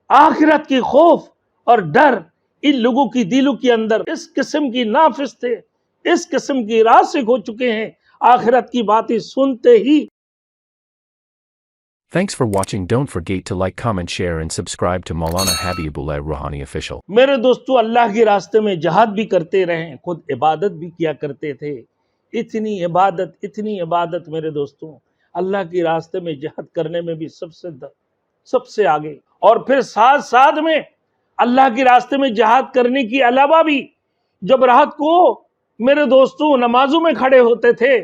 आखिरत की खौफ और डर इन लोगों की दिलों के अंदर इस किस्म की नाफिज थे, इस किस्म की रासिक हो चुके हैं, आखिरत की बातें सुनते ही। Thanks for watching. Don't forget to like, comment, share and subscribe to Maulana Habibullah Rouhani Official. मेरे दोस्तों, अल्लाह के रास्ते में जहाद भी करते रहे, खुद इबादत भी किया करते थे। इतनी इबादत मेरे दोस्तों, अल्लाह के रास्ते में जहाद करने में भी सबसे आगे। और फिर साथ साथ में अल्लाह के रास्ते में जहाद करने के अलावा भी जब रात को मेरे दोस्तों नमाजों में खड़े होते थे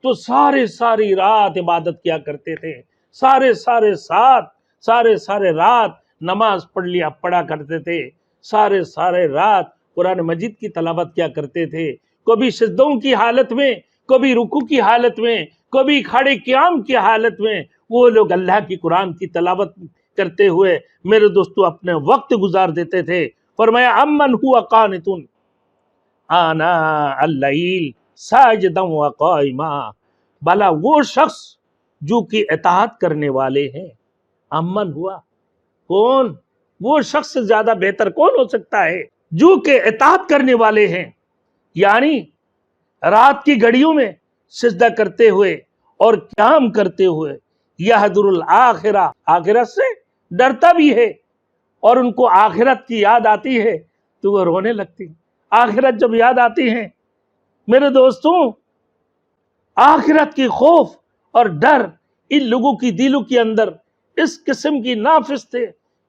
तो सारी रात इबादत किया करते थे। सारे रात नमाज पढ़ा करते थे। सारे रात कुरान मजीद की तलावत किया करते थे। कभी सिजदों की हालत में, कभी रुकू की हालत में, कभी खड़े क़याम की हालत में वो लोग अल्लाह की कुरान की तलावत करते हुए मेरे दोस्तों अपने वक्त गुजार देते थे। फरमाया अम्मन हुआ कानितुन आना अल्लैल साजिदन व काइमा, भला वो शख्स जो कि इताअत करने वाले हैं। अम्मन हुआ, कौन? वो शख्स से ज्यादा बेहतर कौन हो सकता है जो कि इताअत करने वाले हैं, यानी रात की घड़ियों में सिजदा करते हुए और क़याम करते हुए यहदुरुल आखिरा, आखिरत से डरता भी है और उनको आखिरत की याद आती है तो वो रोने लगती। आखिरत जब याद आती है मेरे दोस्तों, आखिरत की खौफ और डर इन लोगों की दिलों के अंदर इस किस्म की नाफिज थे,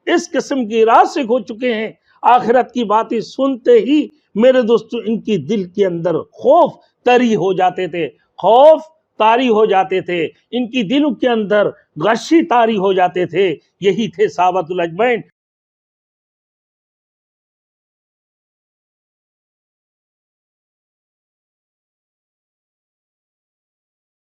इस किस्म की रासिक हो चुके हैं, आखिरत की बातें सुनते ही मेरे दोस्तों इनकी दिल के अंदर खौफ तारी हो जाते थे, खौफ तारी हो जाते थे, इनकी दिलों के अंदर गशी तारी हो जाते थे। यही थे सहाबातुल अजमैन।